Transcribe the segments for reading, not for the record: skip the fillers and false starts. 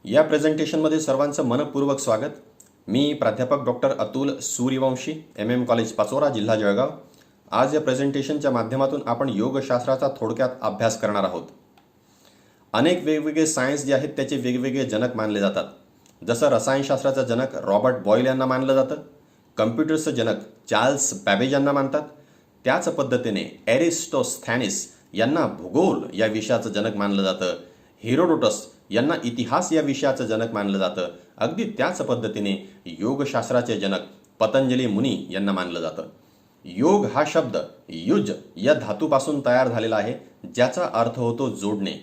या प्रेझेंटेशनमध्ये सर्वांचं मनपूर्वक स्वागत. मी प्राध्यापक doctor Atul Suryavanshi, MM college Pachora, जिल्हा जळगाव. आज या प्रेझेंटेशनच्या माध्यमातून आपण योगशास्त्राचा थोडक्यात अभ्यास करणार आहोत. अनेक वेगवेगळे सायन्स जे आहेत त्याचे वेगवेगळे जनक मानले जातात. जसं रसायनशास्त्राचा जनक रॉबर्ट बॉयल यांना मानलं जातं, कम्प्युटरचं जनक चार्ल्स बॅबेज यांना मानतात. त्याच पद्धतीने एरिस्टोस्थॅनिस यांना भूगोल या विषयाचं जनक मानलं जातं. हेरोडोटस यांना इतिहास या विषयाचं जनक मानलं जातं. अगदी त्याच पद्धतीने योगशास्त्राचे जनक पतंजली मुनी यांना मानलं जातं. योग हा शब्द युज या धातूपासून तयार झालेला आहे, ज्याचा अर्थ होतो जोडणे.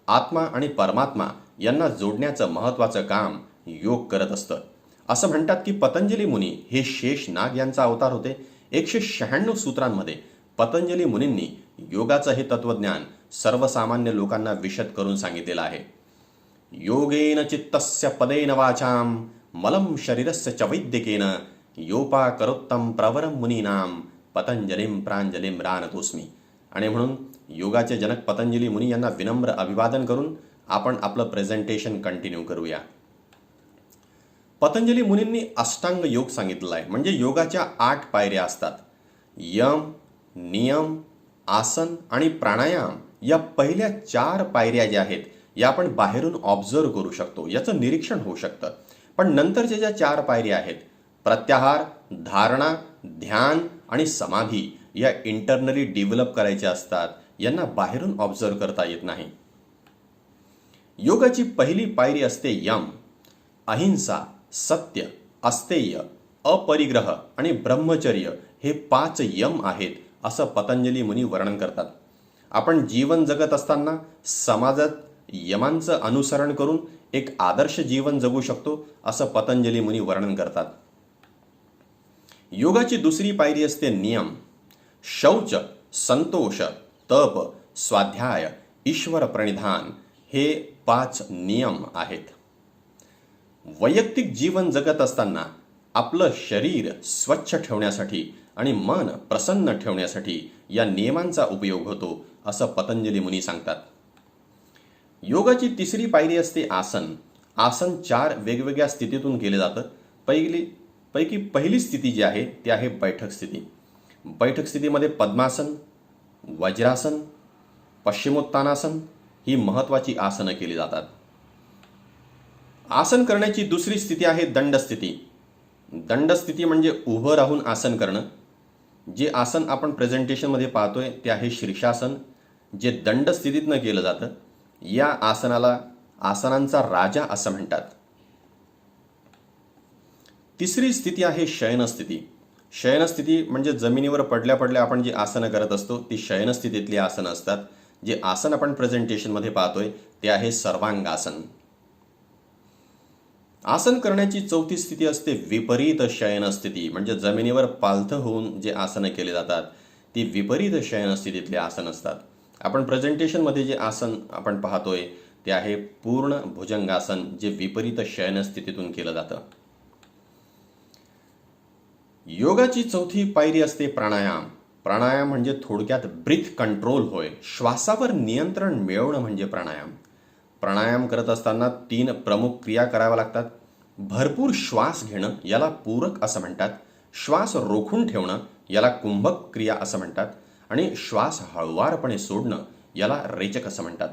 आत्मा आणि परमात्मा यांना जोडण्याचं महत्त्वाचं काम योग करत असतं. असं म्हणतात की पतंजली मुनी हे शेष नाग यांचा अवतार होते. 196 सूत्रांमध्ये पतंजली मुनींनी योगाचं हे तत्वज्ञान सर्वसामान्य लोकांना विशद करून सांगितलेलं आहे. योगेन चित्तस्य पदेन वाचाम मलम शरीरस्य च वैद्यकेन योपाकरोत्तम प्रवरम मुनीनाम पतंजलिम प्रांजलिम रानतोस्मी. आणि म्हणून योगाचे जनक पतंजली मुनी यांना विनम्र अभिवादन करून आपण आपलं प्रेझेंटेशन कंटिन्यू करूया. पतंजली मुनींनी अष्टांग योग सांगितलेला आहे. म्हणजे योगाच्या 8 पायऱ्या असतात. यम, नियम, आसन आणि प्राणायाम या पहिल्या 4 पायऱ्या ज्या आहेत या आपण बाहेरून ऑब्झर्व करू शकतो, याचं निरीक्षण होऊ शकतं. पण नंतरच्या ज्या 4 पायऱ्या आहेत, प्रत्याहार, धारणा, ध्यान आणि समाधी, या इंटरनली डेव्हलप करायच्या असतात. यांना बाहेरून ऑब्झर्व करता येत नाही. योगाची पहिली पायरी असते यम. अहिंसा, सत्य, अस्तेय, अपरिग्रह आणि ब्रह्मचर्य हे 5 यम आहेत असं पतंजली मुनी वर्णन करतात. आपण जीवन जगत असताना समाजात यमांचं अनुसरण करून एक आदर्श जीवन जगू शकतो असं पतंजली मुनी वर्णन करतात. योगाची दुसरी पायरी असते नियम. शौच, संतोष, तप, स्वाध्याय, ईश्वर प्रणिधान हे 5 नियम आहेत. वैयक्तिक जीवन जगत असताना आपलं शरीर स्वच्छ ठेवण्यासाठी आणि मन प्रसन्न ठेवण्यासाठी या नियमांचा उपयोग होतो असं पतंजली मुनी सांगतात. योगाची तिसरी पायरी असते आसन. आसन 4 वेगवेगळ्या स्थितीतून केले जातं. पैकी पहिली स्थिती जी आहे ती आहे बैठक स्थिती. बैठक स्थितीमध्ये पद्मासन, वज्रासन, पश्चिमोत्तानासन ही महत्त्वाची आसनं केली जातात. आसन करण्याची दुसरी स्थिती आहे दंडस्थिती. दंडस्थिती म्हणजे उभं राहून आसन करणं. जे आसन आपण प्रेझेंटेशनमध्ये पाहतोय ते आहे शीर्षासन, जे दंड स्थितीतनं केलं जातं. या आसनाला आसनांचा राजा असं म्हणतात. तिसरी स्थिती आहे शयनस्थिती. शयनस्थिती म्हणजे जमिनीवर पडल्या पडल्या आपण जी आसनं करत असतो ती शयनस्थितीतली आसनं असतात. जे आसन आपण प्रेझेंटेशनमध्ये पाहतोय ते आहे सर्वांगासन. आसन करण्याची चौथी स्थिती असते विपरीत शयनस्थिती. म्हणजे जमिनीवर पालथं होऊन जे आसनं केले जातात ती विपरीत शयनस्थितीतले आसन असतात. आपण प्रेझेंटेशनमध्ये जे आसन आपण पाहतोय ते आहे पूर्ण भुजंगासन, जे विपरीत शयनस्थितीतून केलं जातं. योगाची चौथी पायरी असते प्राणायाम. प्राणायाम म्हणजे थोडक्यात ब्रीथ कंट्रोल होय. श्वासावर नियंत्रण मिळवणं म्हणजे प्राणायाम. प्राणायाम करत असताना 3 प्रमुख क्रिया कराव्या लागतात. भरपूर श्वास घेणं याला पूरक असं म्हणतात. श्वास रोखून ठेवणं याला कुंभक क्रिया असं म्हणतात. आणि श्वास हळुवारपणे सोडणं याला रेचक असं म्हणतात.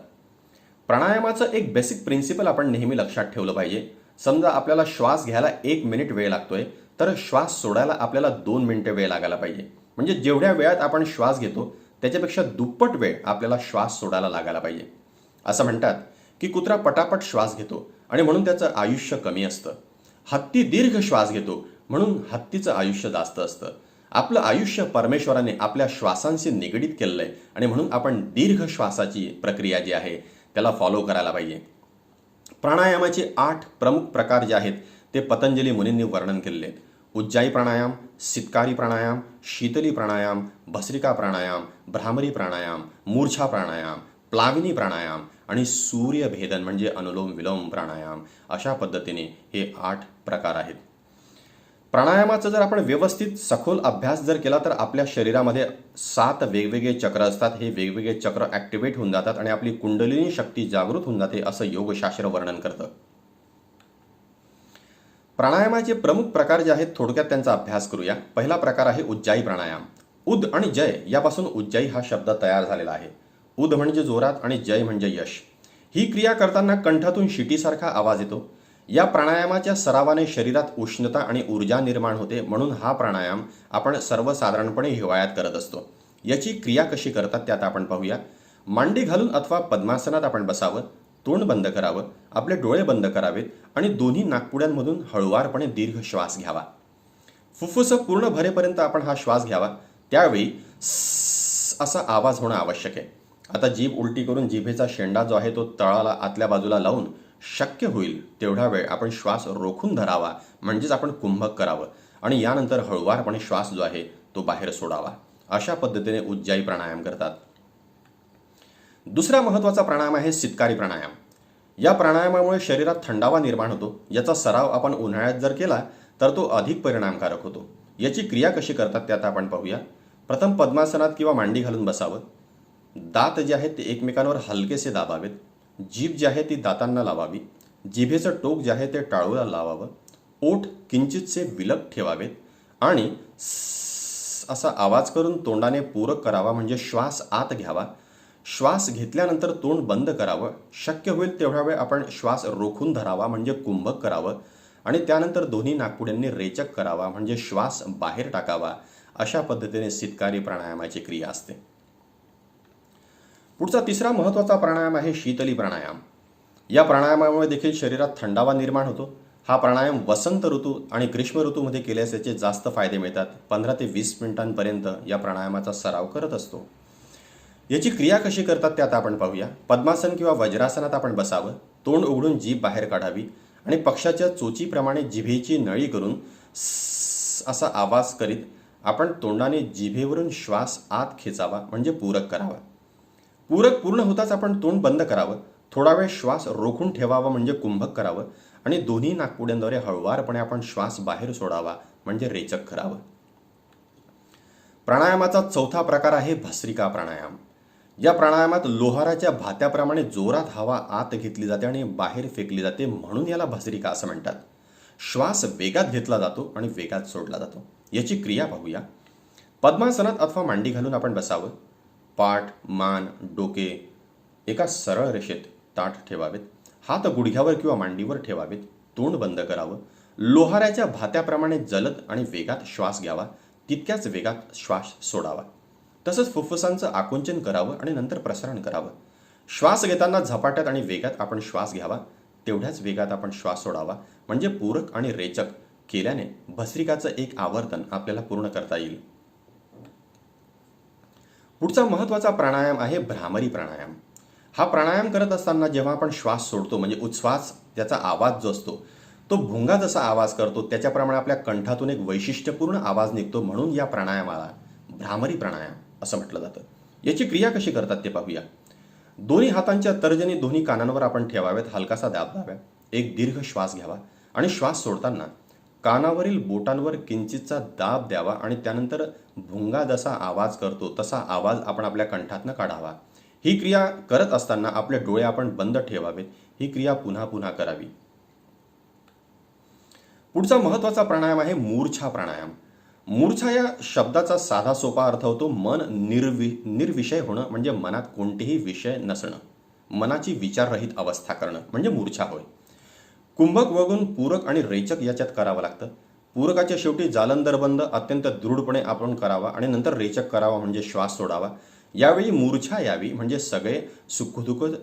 प्राणायामाचं एक बेसिक प्रिन्सिपल आपण नेहमी लक्षात ठेवलं पाहिजे. समजा आपल्याला श्वास घ्यायला 1 मिनिट वेळ लागतोय तर श्वास सोडायला आपल्याला 2 मिनिटं वेळ लागायला पाहिजे. म्हणजे जेवढ्या वेळात आपण श्वास घेतो त्याच्यापेक्षा दुप्पट वेळ आपल्याला श्वास सोडायला लागायला पाहिजे. असं म्हणतात की कुत्रा पटापट श्वास घेतो आणि म्हणून त्याचं आयुष्य कमी असतं. हत्ती दीर्घ श्वास घेतो म्हणून हत्तीचं आयुष्य जास्त असतं. आपलं आयुष्य परमेश्वराने आपल्या श्वासांशी निगडीत केलेलं आहे आणि म्हणून आपण दीर्घ श्वासाची प्रक्रिया जी आहे त्याला फॉलो करायला पाहिजे. प्राणायामाचे 8 प्रमुख प्रकार जे आहेत ते पतंजली मुनींनी वर्णन केलेले आहेत. उज्जाई प्राणायाम, सितकारी प्राणायाम, शीतली प्राणायाम, भस्त्रिका प्राणायाम, भ्रामरी प्राणायाम, मूर्छा प्राणायाम, प्लाविनी प्राणायाम आणि सूर्यभेदन म्हणजे अनुलोम विलोम प्राणायाम. अशा पद्धतीने हे 8 प्रकार आहेत. प्राणायामाचा जर आपण व्यवस्थित सखोल अभ्यास जर केला तर आपल्या शरीरामध्ये 7 वेगवेगळे चक्र असतात. हे वेगवेगळे चक्र ॲक्टिवेट होऊन जातात आणि आपली कुंडलिनी शक्ती जागृत होऊन जाते असं योगशास्त्र वर्णन करतं. प्राणायामाचे प्रमुख प्रकार जे आहेत थोडक्यात त्यांचा अभ्यास करूया. पहिला प्रकार आहे उज्जाई प्राणायाम. उद आणि जय यापासून उज्जाई हा शब्द तयार झालेला आहे. उद म्हणजे जोरात आणि जय म्हणजे यश. ही क्रिया करताना कंठातून शिटीसारखा आवाज येतो. या प्राणायामाच्या सरावाने शरीरात उष्णता आणि ऊर्जा निर्माण होते, म्हणून हा प्राणायाम आपण सर्वसाधारणपणे हिवाळ्यात करत असतो. याची क्रिया कशी करतात त्यात आपण पाहूया. मांडी घालून अथवा पद्मासनात आपण बसावं, तोंड बंद करावं, आपले डोळे बंद करावेत आणि दोन्ही नाकपुड्यांमधून हळुवारपणे दीर्घ श्वास घ्यावा. फुफ्फुस पूर्ण भरेपर्यंत आपण हा श्वास घ्यावा. त्यावेळी स्स असा आवाज होणं आवश्यक आहे. आता जीभ उलटी करून जिभेचा शेंडा जो आहे तो तळाला आतल्या बाजूला लावून शक्य होईल तेवढा वेळ आपण श्वास रोखून धरावा, म्हणजेच आपण कुंभक करावं आणि यानंतर हळुवारपणे श्वास जो आहे तो बाहेर सोडावा. अशा पद्धतीने उज्जाई प्राणायाम करतात. दुसरा महत्त्वाचा प्राणायाम आहे सितकारी प्राणायाम. या प्राणायामामुळे शरीरात थंडावा निर्माण होतो. याचा सराव आपण उन्हाळ्यात जर केला तर तो अधिक परिणामकारक होतो. याची क्रिया कशी करतात त्यात आपण पाहूया. प्रथम पद्मासनात किंवा मांडी घालून बसावं. दात जे आहेत ते एकमेकांवर हलकेसे दाबावेत. जीभ जी आहे ती दातांना लावावी. जिभेचं टोक जे आहे ते टाळूला लावावं. ओठ किंचितसे विलग ठेवावेत आणि स्स असा आवाज करून तोंडाने पूरक करावा, म्हणजे श्वास आत घ्यावा. श्वास घेतल्यानंतर तोंड बंद करावं. शक्य होईल तेवढा वेळ आपण श्वास रोखून धरावा, म्हणजे कुंभक करावं आणि त्यानंतर दोन्ही नाकपुड्यांनी रेचक करावा, म्हणजे श्वास बाहेर टाकावा. अशा पद्धतीने सितकारी प्राणायामाची क्रिया असते. पुढचा तिसरा महत्त्वाचा प्राणायाम आहे शीतली प्राणायाम. या प्राणायामामुळे देखील शरीरात थंडावा निर्माण होतो. हा प्राणायाम वसंत ऋतू आणि ग्रीष्म ऋतूमध्ये केल्यास याचे जास्त फायदे मिळतात. 15 ते 20 मिनिटांपर्यंत या प्राणायामाचा सराव करत असतो. याची क्रिया कशी करतात त्यात आपण पाहूया. पद्मासन किंवा वज्रासनात आपण बसावं. तोंड उघडून जीभ बाहेर काढावी आणि पक्षाच्या चोचीप्रमाणे जिभेची नळी करून स्स असा आवाज करीत आपण तोंडाने जिभेवरून श्वास आत खेचावा, म्हणजे पूरक करावा. पूरक पूर्ण होताच आपण तोंड बंद करावं. थोडा वेळ श्वास रोखून ठेवावा, म्हणजे कुंभक करावं आणि दोन्ही नाकपुड्यांद्वारे हळुवारपणे आपण श्वास बाहेर सोडावा, म्हणजे रेचक करावं. प्राणायामाचा चौथा प्रकार आहे भस्त्रिका प्राणायाम. या प्राणायामात लोहाराच्या भात्याप्रमाणे जोरात हवा आत घेतली जाते आणि बाहेर फेकली जाते, म्हणून याला भस्त्रिका असं म्हणतात. श्वास वेगात घेतला जातो आणि वेगात सोडला जातो. याची क्रिया पाहूया. पद्मासनात अथवा मांडी घालून आपण बसावं. पाठ, मान, डोके एका सरळ रेषेत ताठ ठेवावेत. हात गुडघ्यावर किंवा मांडीवर ठेवावेत. तोंड बंद करावं. लोहाराच्या भात्याप्रमाणे जलद आणि वेगात श्वास घ्यावा. तितक्याच वेगात श्वास सोडावा. तसंच फुफ्फुसांचं आकुंचन करावं आणि नंतर प्रसारण करावं. श्वास घेताना झपाट्यात आणि वेगात आपण श्वास घ्यावा. तेवढ्याच वेगात आपण श्वास सोडावा, म्हणजे पूरक आणि रेचक केल्याने भस्त्रिकाचं एक आवर्तन आपल्याला पूर्ण करता येईल. पुढचा महत्त्वाचा प्राणायाम आहे भ्रामरी प्राणायाम. हा प्राणायाम करत असताना जेव्हा आपण श्वास सोडतो, म्हणजे उच्छ्वास, त्याचा आवाज जो असतो तो भुंगा जसा आवाज करतो त्याच्याप्रमाणे आपल्या कंठातून एक वैशिष्ट्यपूर्ण आवाज निघतो, म्हणून या प्राणायामाला भ्रामरी प्राणायाम असं म्हटलं जातं. याची क्रिया कशी करतात ते पाहूया. दोन्ही हातांच्या तर्जनी दोन्ही कानांवर आपण ठेवावेत. हलकासा दाब द्यावा. एक दीर्घ श्वास घ्यावा आणि श्वास सोडताना कानावरील बोटांवर किंचितचा दाब द्यावा आणि त्यानंतर भुंगा जसा आवाज करतो तसा आवाज आपण आपल्या कंठातनं काढावा. ही क्रिया करत असताना आपले डोळे आपण बंद ठेवावेत. ही क्रिया पुन्हा पुन्हा करावी. पुढचा महत्त्वाचा प्राणायाम आहे मूर्छा प्राणायाम. मूर्छा या शब्दाचा साधा सोपा अर्थ होतो मन निर्विषय होणं, म्हणजे मनात कोणतेही विषय नसणं. मनाची विचाररहित अवस्था करणं म्हणजे मूर्छा होय. कुंभक वगळून पूरक आणि रेचक याच्यात करावं लागतं. पूरकाच्या शेवटी जालंधर बंद अत्यंत दृढपणे आपण करावा आणि नंतर रेचक करावा, म्हणजे श्वास सोडावा. यावेळी मूर्छा यावी, म्हणजे सगळे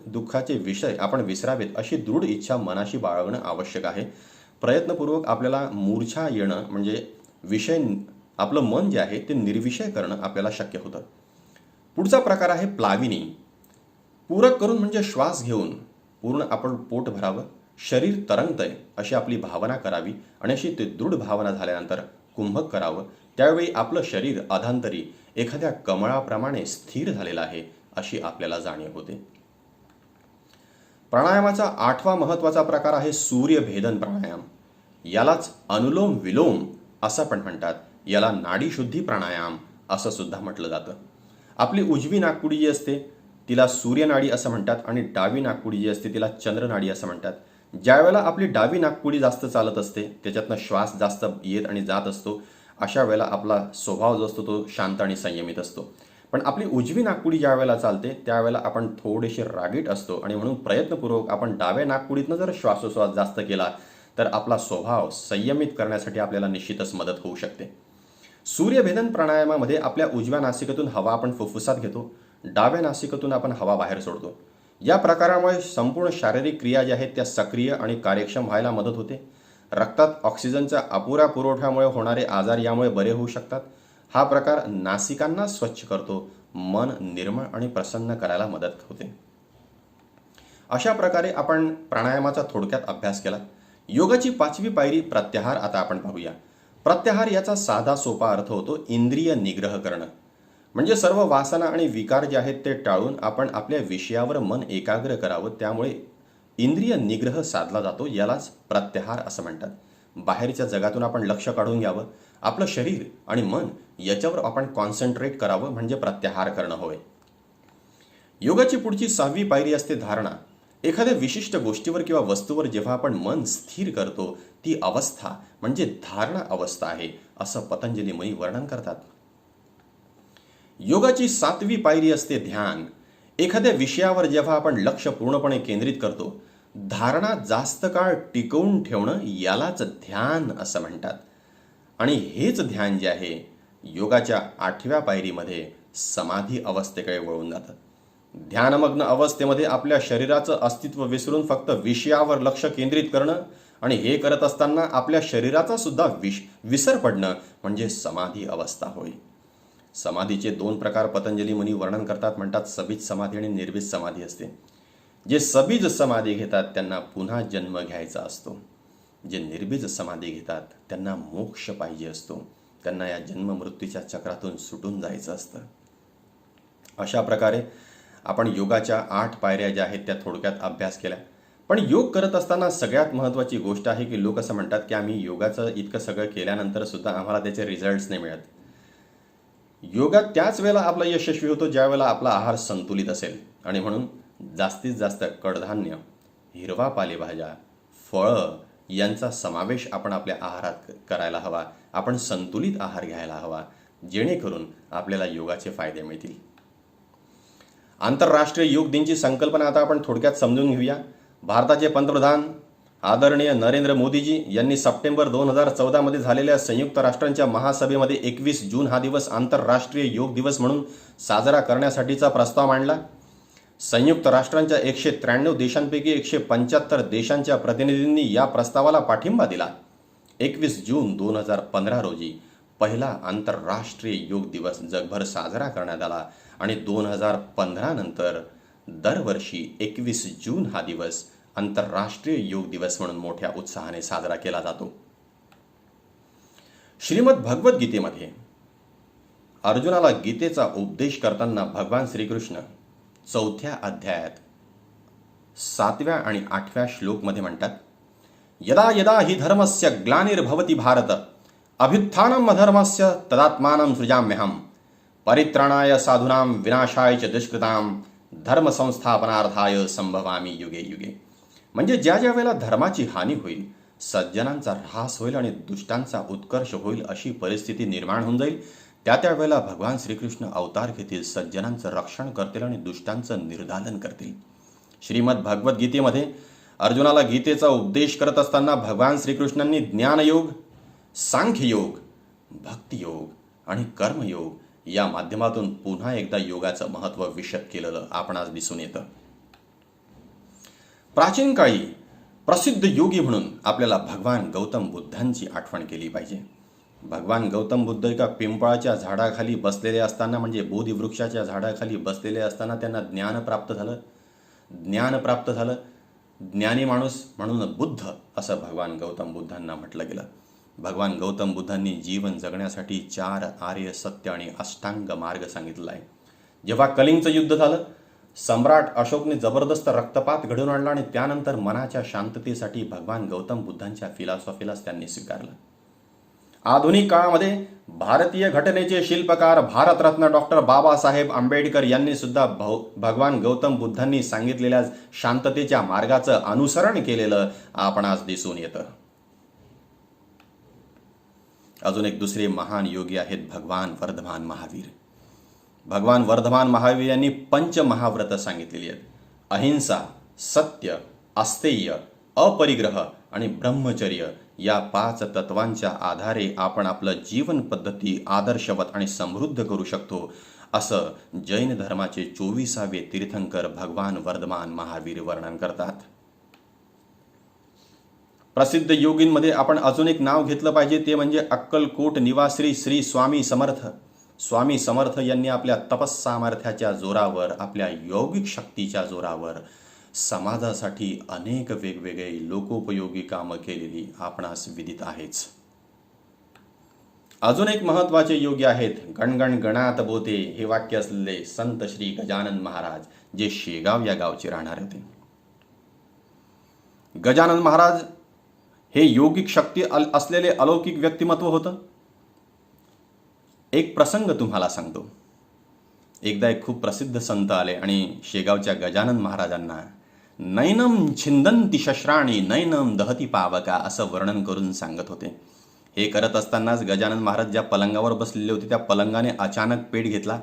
दुःखाचे विषय आपण विसरावेत अशी दृढ इच्छा मनाशी बाळगणं आवश्यक आहे. प्रयत्नपूर्वक आपल्याला मूर्छा येणं म्हणजे विषय, आपलं मन जे आहे ते निर्विषय करणं आपल्याला शक्य होतं. पुढचा प्रकार आहे प्लाविनी. पूरक करून म्हणजे श्वास घेऊन पूर्ण आपण पोट भरावं. शरीर तरंगतंय अशी आपली भावना करावी आणि अशी ते दृढ भावना झाल्यानंतर कुंभक करावं. त्यावेळी आपलं शरीर अधांतरी एखाद्या कमळाप्रमाणे स्थिर झालेलं आहे अशी आपल्याला जाणीव होते. प्राणायामाचा आठवा महत्त्वाचा प्रकार आहे सूर्यभेदन प्राणायाम. यालाच अनुलोम विलोम असं पण म्हणतात. याला नाडीशुद्धी प्राणायाम असं सुद्धा म्हटलं जातं. आपली उजवी नाकपुडी जी असते तिला सूर्यनाडी असं म्हणतात आणि डावी नाकपुडी जी असते तिला चंद्रनाडी असं म्हणतात. ज्यावेळेला आपली डावी नाकपुडी जास्त चालत असते, त्याच्यातनं श्वास जास्त येत आणि जात असतो, अशा वेळेला आपला स्वभाव जो असतो तो शांत आणि संयमित असतो. पण आपली उजवी नाकपुडी ज्या वेळेला चालते त्यावेळेला आपण थोडेसे रागीट असतो आणि म्हणून प्रयत्नपूर्वक आपण डाव्या नाकपुडीतनं जर श्वासोश्वास जास्त केला तर आपला स्वभाव संयमित करण्यासाठी आपल्याला निश्चितच मदत होऊ शकते. सूर्यभेदन प्राणायामामध्ये आपल्या उजव्या नासिकेतून हवा आपण फुफ्फुसात घेतो, डाव्या नासिकेतून आपण हवा बाहेर सोडतो. या प्रकारामुळे संपूर्ण शारीरिक क्रिया ज्या आहेत त्या सक्रिय आणि कार्यक्षम व्हायला मदत होते. रक्तात ऑक्सिजनच्या अपुऱ्या पुरवठ्यामुळे होणारे आजार यामुळे बरे होऊ शकतात. हा प्रकार नासिकांना स्वच्छ करतो, मन निर्मळ आणि प्रसन्न करायला मदत होते. अशा प्रकारे आपण प्राणायामाचा थोडक्यात अभ्यास केला. योगाची 5वी पायरी प्रत्याहार आता आपण पाहूया. प्रत्याहार याचा साधा सोपा अर्थ होतो इंद्रिय निग्रह करणं. म्हणजे सर्व वासना आणि विकार जे आहेत ते टाळून आपण आपल्या विषयावर मन एकाग्र करावं. त्यामुळे इंद्रिय निग्रह साधला जातो. यालाच प्रत्याहार असं म्हणतात. बाहेरच्या जगातून आपण लक्ष काढून घ्यावं, आपलं शरीर आणि मन याच्यावर आपण कॉन्सन्ट्रेट करावं, म्हणजे प्रत्याहार करणं होय. योगाची पुढची 6वी पायरी असते धारणा. एखाद्या विशिष्ट गोष्टीवर किंवा वस्तूवर जेव्हा आपण मन स्थिर करतो ती अवस्था म्हणजे धारणा अवस्था आहे, असं पतंजली मुनी वर्णन करतात. योगाची 7वी पायरी असते ध्यान. एखाद्या विषयावर जेव्हा आपण लक्ष पूर्णपणे केंद्रित करतो, धारणा जास्त काळ टिकवून ठेवणं यालाच ध्यान असं म्हणतात. आणि हेच ध्यान जे आहे योगाच्या 8व्या पायरीमध्ये समाधी अवस्थेकडे वळून जातं. ध्यानमग्न अवस्थेमध्ये आपल्या शरीराचं अस्तित्व विसरून फक्त विषयावर लक्ष केंद्रित करणं आणि हे करत असताना आपल्या शरीराचा सुद्धा विसर पडणं म्हणजे समाधी अवस्था होय. समाधीचे 2 प्रकार पतंजली मुनी वर्णन करतात. म्हणतात सबीज समाधी आणि निर्बीज समाधी असते. जे सबीज समाधी घेतात त्यांना पुन्हा जन्म घ्यायचा असतो. जे निर्बीज समाधी घेतात त्यांना मोक्ष पाहिजे असतो. त्यांना या जन्म मृत्यूच्या चक्रातून सुटून जायचं असतं. अशा प्रकारे आपण योगाच्या 8 पायऱ्या ज्या आहेत त्या थोडक्यात अभ्यास केल्या. पण योग करत असताना सगळ्यात महत्त्वाची गोष्ट आहे की लोक असं म्हणतात की आम्ही योगाचं इतकं सगळं केल्यानंतर सुद्धा आम्हाला त्याचे रिझल्ट्स नाही मिळत. योगात त्याच वेळेला आपला यशस्वी होतो ज्या वेळेला आपला आहार संतुलित असेल. आणि म्हणून जास्तीत जास्त कडधान्य, हिरवा पालेभाज्या, फळं यांचा समावेश आपण आपल्या आहारात करायला हवा. आपण संतुलित आहार घ्यायला हवा, जेणेकरून आपल्याला योगाचे फायदे मिळतील. आंतरराष्ट्रीय योग दिनची संकल्पना आता आपण थोडक्यात समजून घेऊया. भारताचे पंतप्रधान आदरणीय नरेंद्र मोदीजी यांनी सप्टेंबर 2014 मध्ये झालेल्या संयुक्त राष्ट्रांच्या महासभेमध्ये 21 जून हा दिवस आंतरराष्ट्रीय योग दिवस म्हणून साजरा करण्यासाठीचा प्रस्ताव मांडला. संयुक्त राष्ट्रांच्या 193 देशांपैकी 175 देशांच्या प्रतिनिधींनी या प्रस्तावाला पाठिंबा दिला. 21 जून 2015 रोजी पहिला आंतरराष्ट्रीय योग दिवस जगभर साजरा करण्यात आला आणि 2015 नंतर दरवर्षी 21 जून हा दिवस आंतरराष्ट्रीय योग दिवस म्हणून मोठ्या उत्साहाने साजरा केला जातो. श्रीमद भगवद्गीतेमध्ये अर्जुनाला गीतेचा उपदेश करताना भगवान श्रीकृष्ण 4थ्या अध्यायात 7व्या आणि 8व्या श्लोकमध्ये म्हणतात, यदा यदा हि धर्मस्य ग्लानिर्भवति भारत अभ्युत्थानम् अधर्मस्य तदात्मानं सृजाम्यहम् परित्राणाय साधूनां विनाशाय च दुष्कृतां धर्म संस्थापनार्थाय संभवामी युगे युगे. म्हणजे ज्या ज्या वेळेला धर्माची हानी होईल, सज्जनांचा ऱ्हास होईल आणि दुष्टांचा उत्कर्ष होईल अशी परिस्थिती निर्माण होऊन जाईल, त्या वेळेला भगवान श्रीकृष्ण अवतार घेतील, सज्जनांचं रक्षण करतील आणि दुष्टांचं निर्दालन करतील. श्रीमद भगवद्गीतेमध्ये अर्जुनाला गीतेचा उपदेश करत असताना भगवान श्रीकृष्णांनी ज्ञानयोग, सांख्ययोग, भक्तियोग आणि कर्मयोग या माध्यमातून पुन्हा एकदा योगाचं महत्त्व विशद केलेलं आपणास दिसून येतं. प्राचीन काळी प्रसिद्ध योगी म्हणून आपल्याला भगवान गौतम बुद्धांची आठवण केली पाहिजे. भगवान गौतम बुद्ध एका पिंपळाच्या झाडाखाली बसलेले असताना, म्हणजे बोधिवृक्षाच्या झाडाखाली बसलेले असताना त्यांना ज्ञान प्राप्त झालं. ज्ञानी माणूस म्हणून बुद्ध असं भगवान गौतम बुद्धांना म्हटलं गेलं. भगवान गौतम बुद्धांनी जीवन जगण्यासाठी 4 आर्य सत्य आणि अष्टांग मार्ग सांगितला आहे. जेव्हा कलिंगचं युद्ध झालं, सम्राट अशोकने जबरदस्त रक्तपात घडवून आणला आणि त्यानंतर मनाच्या शांततेसाठी भगवान गौतम बुद्धांच्या फिलॉसॉफीलाच त्यांनी स्वीकारलं. आधुनिक काळामध्ये भारतीय घटनेचे शिल्पकार भारतरत्न डॉक्टर बाबासाहेब आंबेडकर यांनी सुद्धा भगवान गौतम बुद्धांनी सांगितलेल्या शांततेच्या मार्गाचं अनुसरण केलेलं आपण आज दिसून येतं. अजून एक दुसरे महान योगी आहेत भगवान वर्धमान महावीर. भगवान वर्धमान महावीर यांनी पंचमहाव्रत सांगितलेली आहेत. अहिंसा, सत्य, अस्तेय, अपरिग्रह आणि ब्रह्मचर्य या 5 तत्वांच्या आधारे आपण आपलं जीवन पद्धती आदर्शवत आणि समृद्ध करू शकतो, असं जैन धर्माचे 24वे तीर्थंकर भगवान वर्धमान महावीर वर्णन करतात. प्रसिद्ध योगींमध्ये आपण अजून एक नाव घेतलं पाहिजे, ते म्हणजे अक्कलकोट निवासी श्री स्वामी समर्थ. स्वामी समर्थ यांनी आपल्या तपस्सामर्थ्याच्या जोरावर, आपल्या यौगिक शक्तीच्या जोरावर समाजासाठी अनेक वेगवेगळे लोकोपयोगी कामं केलेली आपणास विदित आहेच. अजून एक महत्वाचे योगी आहेत गणगण गणात बोते हे वाक्य असलेले संत श्री गजानन महाराज, जे शेगाव या गावचे राहणारे होते. गजानन महाराज हे योगिक शक्ती असलेले अलौकिक व्यक्तिमत्व होतं. एक प्रसंग तुम्हाला सांगतो. एकदा एक खूप प्रसिद्ध संत आले आणि शेगावच्या गजानन महाराजांना नैनम छिंदंती शस्त्राणी नैनम दहती पावका असं वर्णन करून सांगत होते. हे करत असतानाच गजानन महाराज ज्या पलंगावर बसलेले होते त्या पलंगाने अचानक पेट घेतला.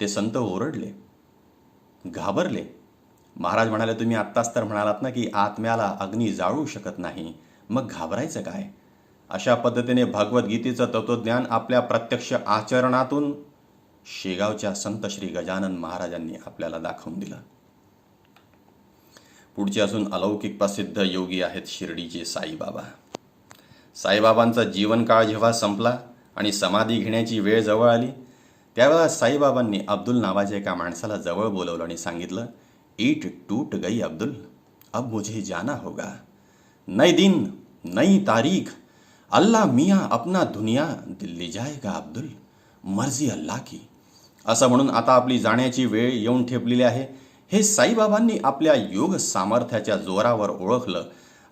ते संत ओरडले, घाबरले. महाराज म्हणाले, तुम्ही आत्ताच तर म्हणालात ना की आत्म्याला अग्नी जाळू शकत नाही, मग घाबरायचं काय? अशा पद्धतीने भगवद्गीतेचं तत्वज्ञान आपल्या प्रत्यक्ष आचरणातून शेगावच्या संत श्री गजानन महाराजांनी आपल्याला दाखवून दिलं. पुढचे असून अलौकिक प्रसिद्ध योगी आहेत शिर्डीचे साईबाबा. साईबाबांचा जीवनकाळ जेव्हा संपला आणि समाधी घेण्याची वेळ जवळ आली, त्यावेळेला साईबाबांनी अब्दुल नावाच्या एका माणसाला जवळ बोलवलं आणि सांगितलं, ईट टूट गई अब्दुल, अब मुझे जाना होगा. नई दिन नई तारीख, अल्लाह मियाँ अपना दुनिया दिल्ली जाएगा अब्दुल, मर्जी अल्लाह की. असं म्हणून आता आपली जाण्याची वेळ येऊन ठेपलेली आहे. हे साईबाबांनी आपल्या योग सामर्थ्याच्या जोरावर ओळखलं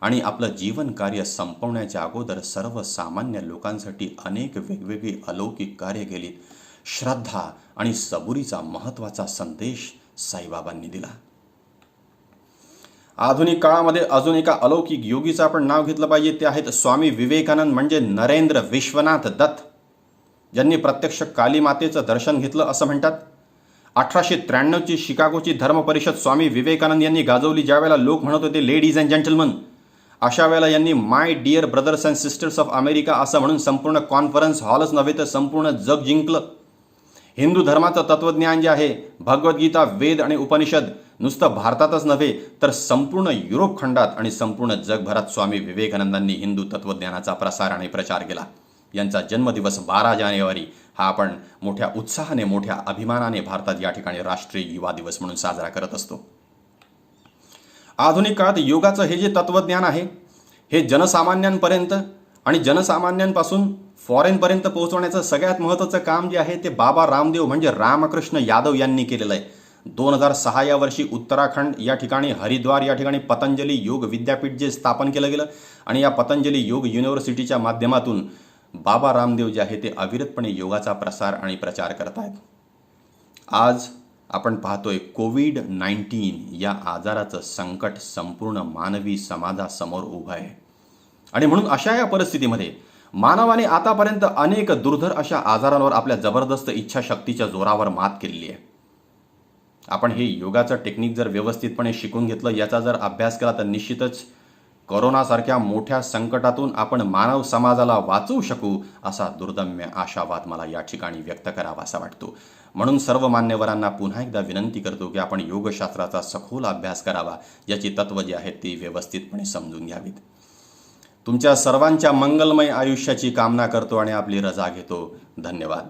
आणि आपलं जीवन कार्य संपवण्याच्या अगोदर सर्वसामान्य लोकांसाठी अनेक वेगवेगळी अलौकिक कार्य केली. श्रद्धा आणि सबुरीचा महत्त्वाचा संदेश साईबाबांनी दिला. आधुनिक काळामध्ये अजून एका अलौकिक योगीचं आपण नाव घेतलं पाहिजे, ते आहेत स्वामी विवेकानंद म्हणजे नरेंद्र विश्वनाथ दत्त, ज्यांनी प्रत्यक्ष काली मातेचं दर्शन घेतलं असं म्हणतात. 1893ची शिकागोची धर्म परिषद स्वामी विवेकानंद यांनी गाजवली. ज्यावेळेला लोक म्हणत होते लेडीज अँड जेंटलमन, अशा वेळेला यांनी my dear brothers and sisters of America असं म्हणून संपूर्ण कॉन्फरन्स हॉलच नव्हे तर संपूर्ण जग जिंकलं. हिंदू धर्माचं तत्वज्ञान जे आहे, भगवद्गीता, वेद आणि उपनिषद, नुसतं भारतातच नव्हे तर संपूर्ण युरोप खंडात आणि संपूर्ण जगभरात स्वामी विवेकानंदांनी हिंदू तत्वज्ञानाचा प्रसार आणि प्रचार केला. यांचा जन्मदिवस 12 जानेवारी हा आपण मोठ्या उत्साहाने, मोठ्या अभिमानाने भारतात या ठिकाणी राष्ट्रीय युवा दिवस म्हणून साजरा करत असतो. आधुनिक काळात योगाचं हे जे तत्वज्ञान आहे, हे जनसामान्यांपर्यंत आणि जनसामान्यांपासून फॉरेनपर्यंत पोहोचवण्याचं सगळ्यात महत्त्वाचं काम जे आहे ते बाबा रामदेव म्हणजे रामकृष्ण यादव यांनी केलेलं आहे. 2006 या वर्षी उत्तराखंड या ठिकाणी, हरिद्वार या ठिकाणी पतंजली योग विद्यापीठ जे स्थापन केलं गेलं आणि या पतंजली योग युनिव्हर्सिटीच्या माध्यमातून बाबा रामदेव जे आहे ते अविरतपणे योगाचा प्रसार आणि प्रचार करत आहेत. आज आपण पाहतोय कोविड-19 या आजाराचं संकट संपूर्ण मानवी समाजासमोर उभं आहे आणि म्हणून अशा या परिस्थितीमध्ये मानवाने आतापर्यंत अनेक दुर्धर अशा आजारांवर आपल्या जबरदस्त इच्छाशक्तीच्या जोरावर मात केलेली आहे. आपण हे योगाचं टेक्निक जर व्यवस्थितपणे शिकून घेतलं, याचा जर अभ्यास केला तर निश्चितच कोरोनासारख्या मोठ्या संकटातून आपण मानव समाजाला वाचवू शकू, असा दुर्दम्य आशावाद मला या ठिकाणी व्यक्त करावा असा वाटतो. म्हणून सर्व मान्यवरांना पुन्हा एकदा विनंती करतो की आपण योगशास्त्राचा सखोल अभ्यास करावा, याची तत्त्व जी आहेत ती व्यवस्थितपणे समजून घ्यावीत. तुमच्या सर्वांच्या मंगलमय आयुष्याची कामना करतो आणि आपली रजा घेतो. धन्यवाद.